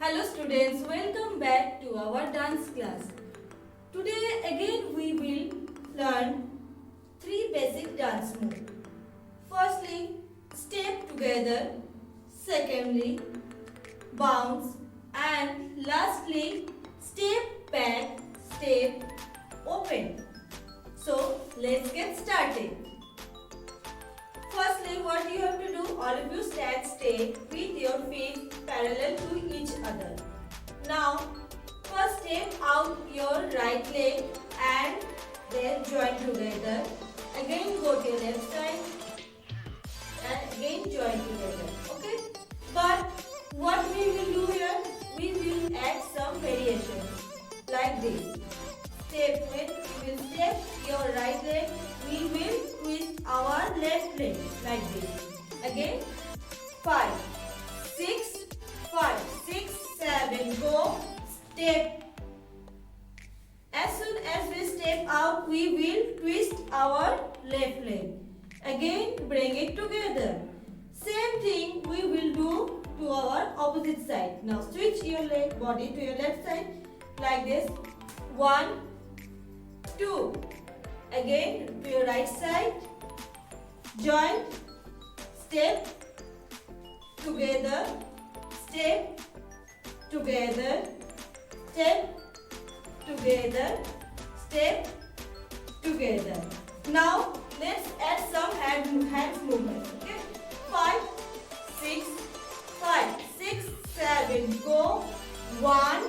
Hello students, welcome back to our dance class. Today again we will learn three basic dance moves. Firstly, step together. Secondly, bounce. And lastly, step back, step open. So let's get started. Firstly, what you have to do, all of you stand straight with your feet parallel to each other. Now, first step out your right leg and then join together. Again go to your left side and again join together. Okay? But what we will do here, we will add some variations like this. Step when we will step your right leg, we will twist our left leg like this. Again, 5, 6, 5, 6, 7, go, step. As soon as we step out, we will twist our left leg. Again, bring it together. Same thing we will do to our opposite side. Now switch your leg, body to your left side like this. 1, 2. Again to your right side. Join, step, together, step, together, step, together, step, together. Now let's add some hands movement. Okay? 5, 6, 5, 6, 7, go. 1,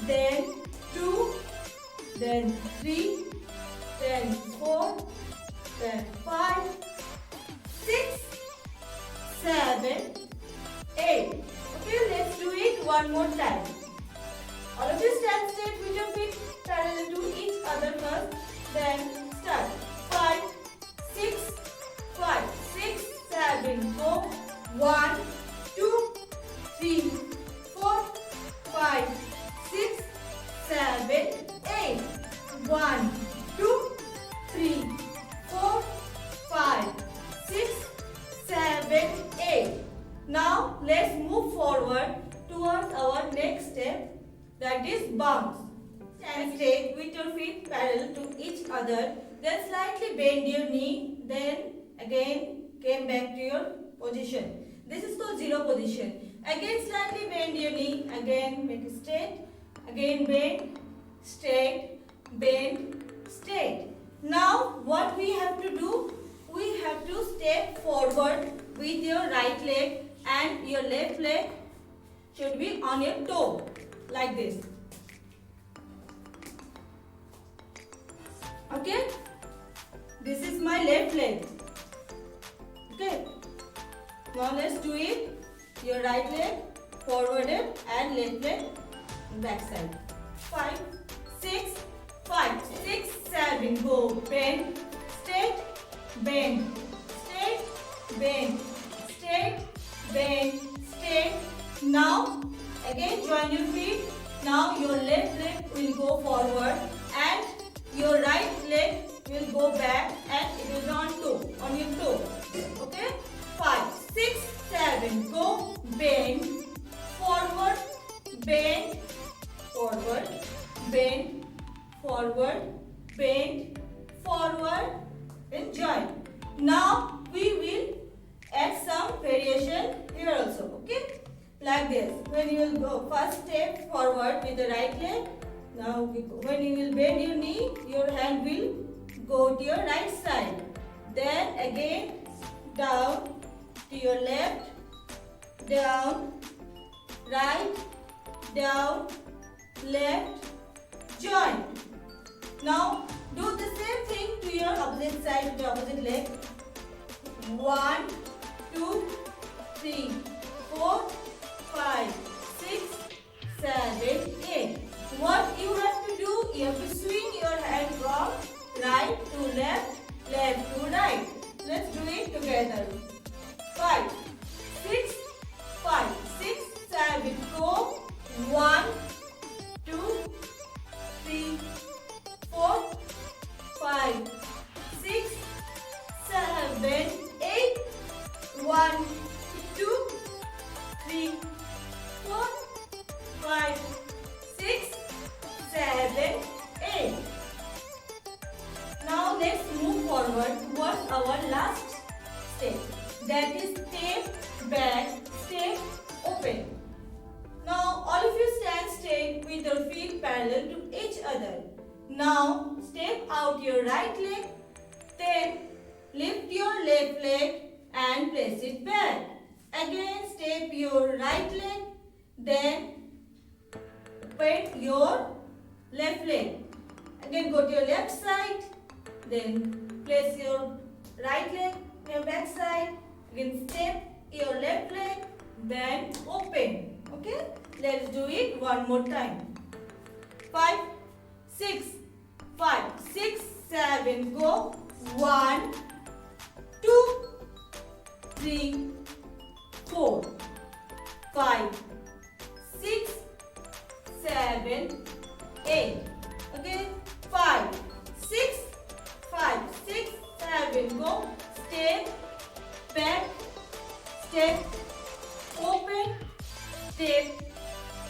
then 2, then 3, then 4, then 5, 6, 7, 8. Okay, let's do it one more time. All of you stand straight with your feet parallel to each other first. Then start. 5, 6, 5, 6, 7, go. 1, 2, 3, 4, 5, 6, 7, 8. 1, 2, 3, 4, 5, 6, 7, 8. Now let's move forward towards our next step, that is bounce. Stand straight with your feet parallel to each other. Then slightly bend your knee. Then again came back to your position. This is called zero position. Again slightly bend your knee. Again make it straight. Again bend, straight, bend, straight. Now what we have to do? We have to step forward with your right leg and your left leg should be on your toe like this. Okay? This is my left leg. Okay? Now let's do it. Your right leg forwarded and left leg back side. 5, 6, 5, 6, 7, go. Bend, straight, bend, straight, bend, straight, bend, straight. Now again join your feet. Now your left leg will go forward and your right leg will go back and it will be on your toe. Okay? 5, 6, 7, go. Bend, forward, bend, forward, bend, forward, bend, forward, and join. Now we will add some variation here also. Okay? Like this. When you will go first step forward with the right leg. Now when you will bend your knee, your hand will go to your right side. Then again down to your left, down, right, down, left, join. Now do the same thing to your opposite side with the opposite leg. 1, 2, 3, 4, 5, 6, 7, 8. What you have to do, you have to swing your hand from right to left, left to right. Let's do it together. 5, 6, 5, 6, 7, go. 1, 2, 3, 4, 5, 6, 7, 8. 1, 2, 3, 4, That is step back, step open. Now all of you stand straight with your feet parallel to each other. Now step out your right leg, then lift your left leg and place it back. Again step your right leg, then bend your left leg. Again go to your left side, then place your right leg on your back side. Again step your left leg, then open. Okay, let's do it one more time. 5, 6, 5, 6, 7, go. 1, 2, 3, 4, 5, 6, 7, 8. Okay, 5, 6, 5, 6, 7, go. Step back, step open, step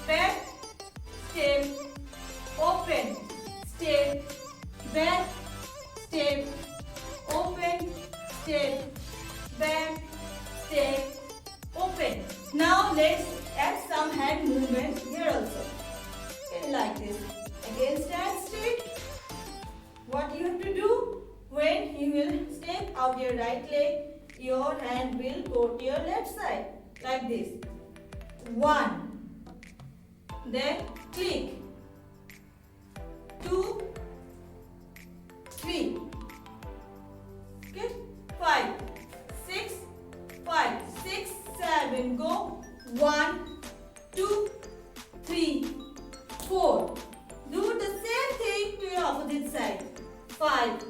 back, step open, step back, step open, step back, step open. Now let's add some hand movement here also. Okay, like this. Again stand straight. What you have to do, when you will step out your right leg, your hand will go to your left side like this. 1, then click. 2, 3. Okay, 5, 6, 5, 6, 7, go. 1, 2, 3, 4. Do the same thing to your opposite side. 5,